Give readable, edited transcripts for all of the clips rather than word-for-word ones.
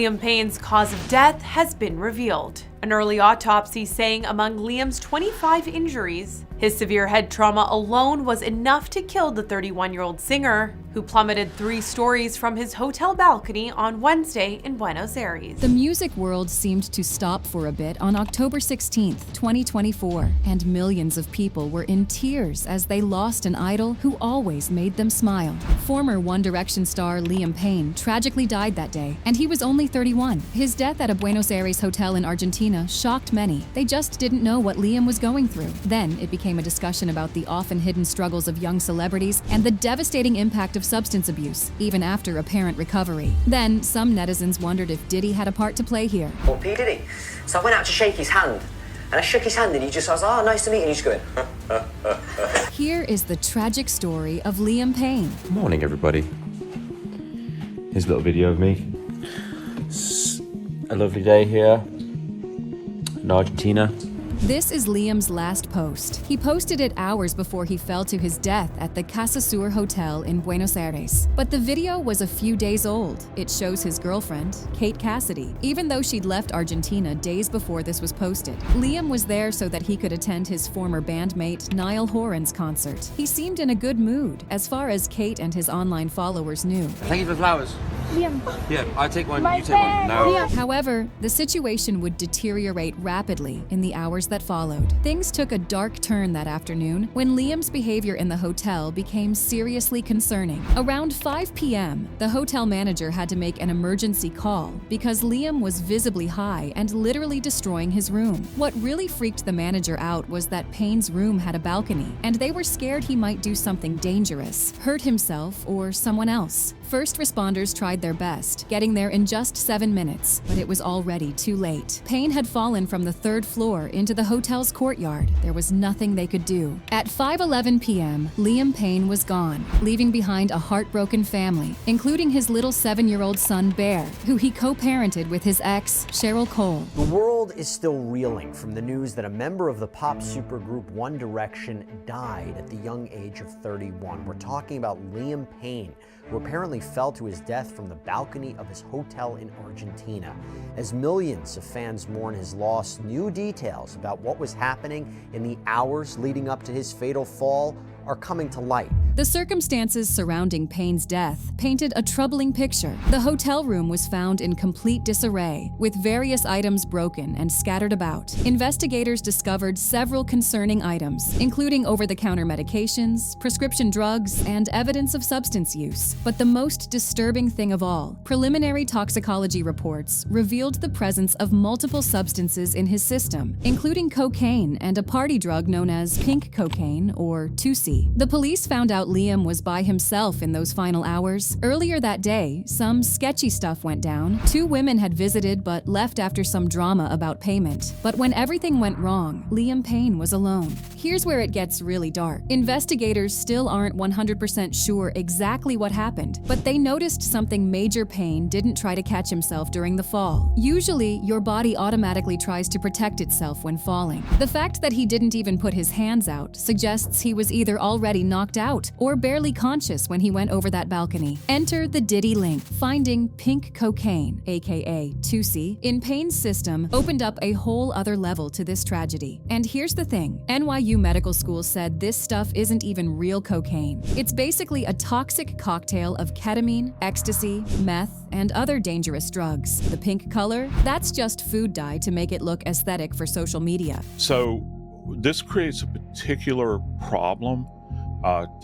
Liam Payne's cause of death has been revealed. An early autopsy saying among Liam's 25 injuries, his severe head trauma alone was enough to kill the 31-year-old singer, who plummeted 3 stories from his hotel balcony on Wednesday in Buenos Aires. The music world seemed to stop for a bit on October 16, 2024, and millions of people were in tears as they lost an idol who always made them smile. Former One Direction star Liam Payne tragically died that day, and he was only 31. His death at a Buenos Aires hotel in Argentina shocked many. They just didn't know what Liam was going through. Then it became a discussion about the often hidden struggles of young celebrities and the devastating impact of substance abuse, even after apparent recovery. Then some netizens wondered if Diddy had a part to play here. Well, P. Diddy. So I went out to shake his hand, and I shook his hand, and he just was, "Oh, nice to meet you," and he's going, Here is the tragic story of Liam Payne. Morning, everybody. Here's a little video of me. It's a lovely day here in Argentina. This is Liam's last post. He posted it hours before he fell to his death at the Casa Sur Hotel in Buenos Aires. But the video was a few days old. It shows his girlfriend, Kate Cassidy, even though she'd left Argentina days before this was posted. Liam was there so that he could attend his former bandmate Niall Horan's concert. He seemed in a good mood, as far as Kate and his online followers knew. Thank you for the flowers. Liam. Yeah, I take one, you take one. No. However, the situation would deteriorate rapidly in the hours that followed. Things took a dark turn that afternoon when Liam's behavior in the hotel became seriously concerning. Around 5 p.m., the hotel manager had to make an emergency call because Liam was visibly high and literally destroying his room. What really freaked the manager out was that Payne's room had a balcony, and they were scared he might do something dangerous, hurt himself or someone else. First responders tried their best, getting there in just 7 minutes, but it was already too late. Payne had fallen from the 3rd floor into the hotel's courtyard. There was nothing they could do. At 5:11 p.m., Liam Payne was gone, leaving behind a heartbroken family, including his little 7-year-old son, Bear, who he co-parented with his ex, Cheryl Cole. The world is still reeling from the news that a member of the pop supergroup One Direction died at the young age of 31. We're talking about Liam Payne, who apparently fell to his death from the balcony of his hotel in Argentina. As millions of fans mourn his loss, new details about what was happening in the hours leading up to his fatal fall are coming to light. The circumstances surrounding Payne's death painted a troubling picture. The hotel room was found in complete disarray, with various items broken and scattered about. Investigators discovered several concerning items, including over-the-counter medications, prescription drugs, and evidence of substance use. But the most disturbing thing of all, preliminary toxicology reports revealed the presence of multiple substances in his system, including cocaine and a party drug known as pink cocaine, or 2C. The police found out Liam was by himself in those final hours. Earlier that day, some sketchy stuff went down. 2 women had visited but left after some drama about payment. But when everything went wrong, Liam Payne was alone. Here's where it gets really dark. Investigators still aren't 100% sure exactly what happened, but they noticed something major. Payne didn't try to catch himself during the fall. Usually, your body automatically tries to protect itself when falling. The fact that he didn't even put his hands out suggests he was either already knocked out or barely conscious when he went over that balcony. Enter the Diddy link. Finding pink cocaine, aka 2C, in Payne's system opened up a whole other level to this tragedy. And here's the thing, NYU Medical School said this stuff isn't even real cocaine. It's basically a toxic cocktail of ketamine, ecstasy, meth, and other dangerous drugs. The pink color? That's just food dye to make it look aesthetic for social media. So this creates a particular problem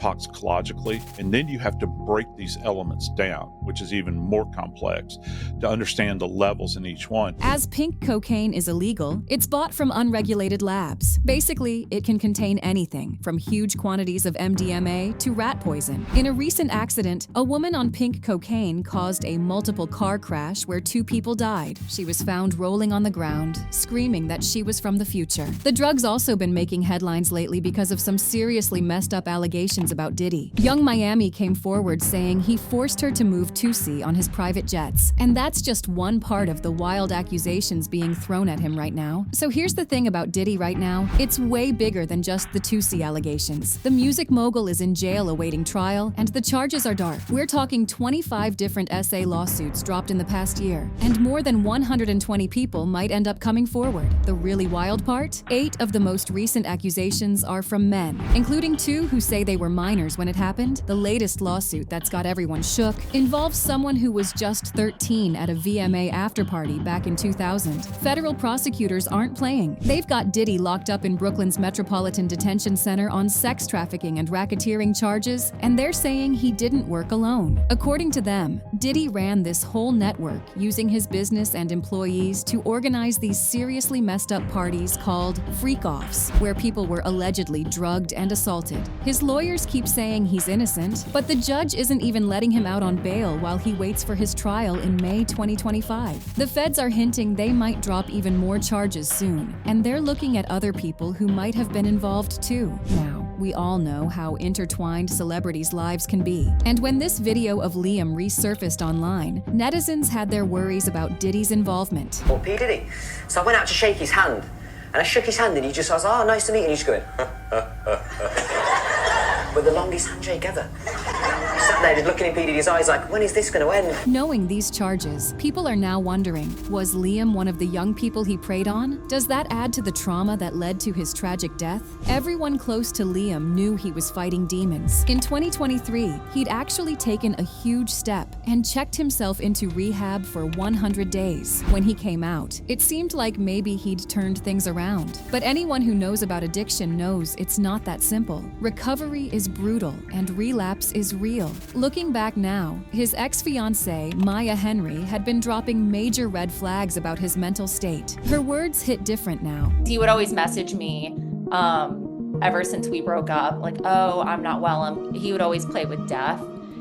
toxicologically, and then you have to break these elements down, which is even more complex, to understand the levels in each one. As pink cocaine is illegal, it's bought from unregulated labs. Basically, it can contain anything, from huge quantities of MDMA to rat poison. In a recent accident, a woman on pink cocaine caused a multiple car crash where 2 people died. She was found rolling on the ground, screaming that she was from the future. The drug's also been making headlines lately because of some seriously messed up allegations about Diddy. Young Miami came forward saying saying he forced her to move Tusi on his private jets. And that's just one part of the wild accusations being thrown at him right now. So here's the thing about Diddy right now. It's way bigger than just the Tusi allegations. The music mogul is in jail awaiting trial, and the charges are dark. We're talking 25 different SA lawsuits dropped in the past year, and more than 120 people might end up coming forward. The really wild part? 8 of the most recent accusations are from men, including 2 who say they were minors when it happened. The latest lawsuit that's got everyone shook involves someone who was just 13 at a VMA afterparty back in 2000. Federal prosecutors aren't playing. They've got Diddy locked up in Brooklyn's Metropolitan Detention Center on sex trafficking and racketeering charges, and they're saying he didn't work alone. According to them, Diddy ran this whole network using his business and employees to organize these seriously messed up parties called freak-offs, where people were allegedly drugged and assaulted. His lawyers keep saying he's innocent, but the judge isn't even letting him out on bail while he waits for his trial in May 2025. The feds are hinting they might drop even more charges soon, and they're looking at other people who might have been involved too. Now, we all know how intertwined celebrities' lives can be. And when this video of Liam resurfaced online, netizens had their worries about Diddy's involvement. Well, P. Diddy. So I went out to shake his hand, and I shook his hand, and he just was, oh, nice to meet you, and he's going, with the longest handshake ever. Sat there just looking in P. Diddy's eyes like, when is this going to end? Knowing these charges, people are now wondering, was Liam one of the young people he preyed on? Does that add to the trauma that led to his tragic death? Everyone close to Liam knew he was fighting demons. In 2023, he'd actually taken a huge step and checked himself into rehab for 100 days. When he came out, it seemed like maybe he'd turned things around. But anyone who knows about addiction knows it's not that simple. Recovery is brutal and relapse is real. Looking back now, his ex-fiancée, Maya Henry, had been dropping major red flags about his mental state. Her words hit different now. He would always message me ever since we broke up, like, oh, I'm not well. He would always play with death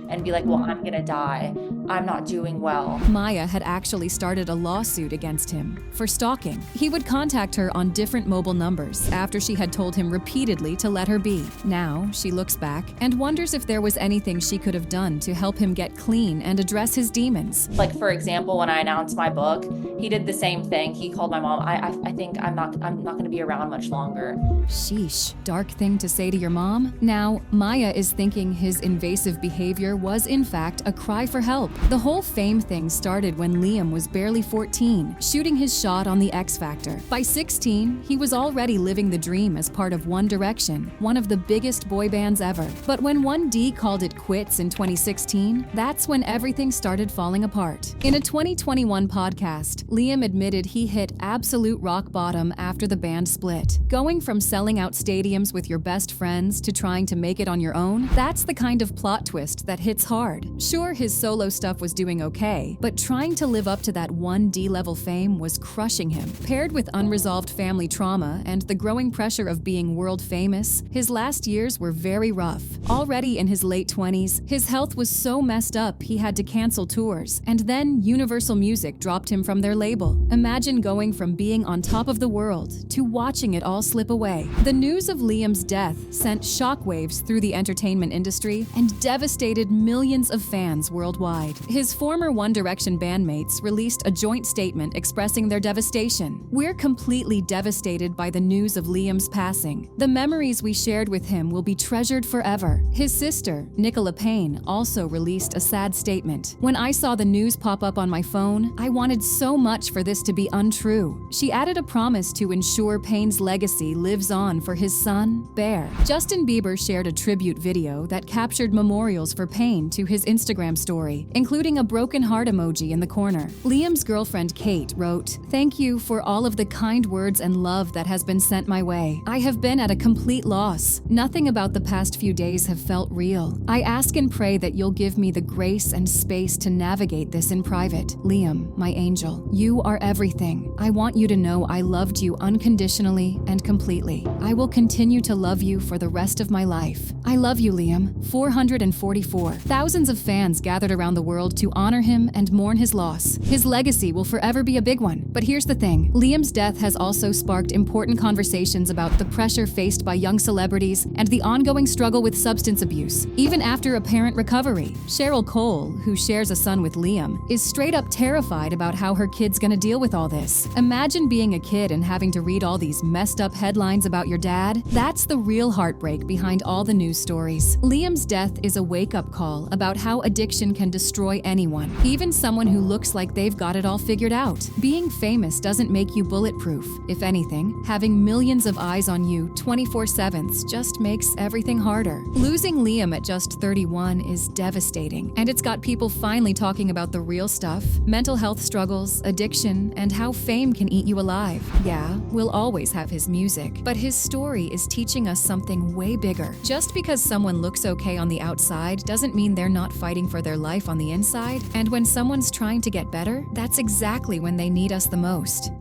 and be like, well, I'm gonna die. I'm not doing well. Maya had actually started a lawsuit against him for stalking. He would contact her on different mobile numbers after she had told him repeatedly to let her be. Now, she looks back and wonders if there was anything she could have done to help him get clean and address his demons. Like, for example, when I announced my book, he did the same thing. He called my mom. I think I'm not gonna be around much longer. Sheesh, dark thing to say to your mom? Now, Maya is thinking his invasive behavior was in fact a cry for help. The whole fame thing started when Liam was barely 14, shooting his shot on the X Factor. By 16, he was already living the dream as part of One Direction, one of the biggest boy bands ever. But when 1D called it quits in 2016, that's when everything started falling apart. In a 2021 podcast, Liam admitted he hit absolute rock bottom after the band split. Going from selling out stadiums with your best friends to trying to make it on your own, that's the kind of plot twist that hits hard. Sure, his solo stuff was doing okay, but trying to live up to that 1D level fame was crushing him. Paired with unresolved family trauma and the growing pressure of being world famous, his last years were very rough. Already in his late 20s, his health was so messed up he had to cancel tours, and then Universal Music dropped him from their label. Imagine going from being on top of the world to watching it all slip away. The news of Liam's death sent shockwaves through the entertainment industry and devastated millions of fans worldwide. His former One Direction bandmates released a joint statement expressing their devastation. We're completely devastated by the news of Liam's passing. The memories we shared with him will be treasured forever. His sister, Liam Payne, also released a sad statement. When I saw the news pop up on my phone, I wanted so much for this to be untrue. She added a promise to ensure Payne's legacy lives on for his son, Bear. Justin Bieber shared a tribute video that captured memorials for Payne to his Instagram story, including a broken heart emoji in the corner. Liam's girlfriend Kate wrote, "Thank you for all of the kind words and love that has been sent my way. I have been at a complete loss. Nothing about the past few days have felt real. I ask and pray that you'll give me the grace and space to navigate this in private. Liam, my angel, you are everything. I want you to know I loved you unconditionally and completely. I will continue to love you for the rest of my life. I love you, Liam." 444. Thousands of fans gathered around the world to honor him and mourn his loss. His legacy will forever be a big one. But here's the thing. Liam's death has also sparked important conversations about the pressure faced by young celebrities and the ongoing struggle with substance abuse. Even after apparent recovery, Cheryl Cole, who shares a son with Liam, is straight up terrified about how her kid's gonna deal with all this. Imagine being a kid and having to read all these messed up headlines about your dad. That's the real heartbreak behind all the news stories. Liam's death is a wake-up call about how addiction can destroy anyone, even someone who looks like they've got it all figured out. Being famous doesn't make you bulletproof. If anything, having millions of eyes on you 24/7 just makes everything harder. Losing Liam at just 31 is devastating, and it's got people finally talking about the real stuff: mental health struggles, addiction, and how fame can eat you alive. Yeah, we'll always have his music, but his story is teaching us something way bigger. Just because someone looks okay on the outside doesn't mean they're not fighting for their life on the inside, and when someone's trying to get better, that's exactly when they need us the most.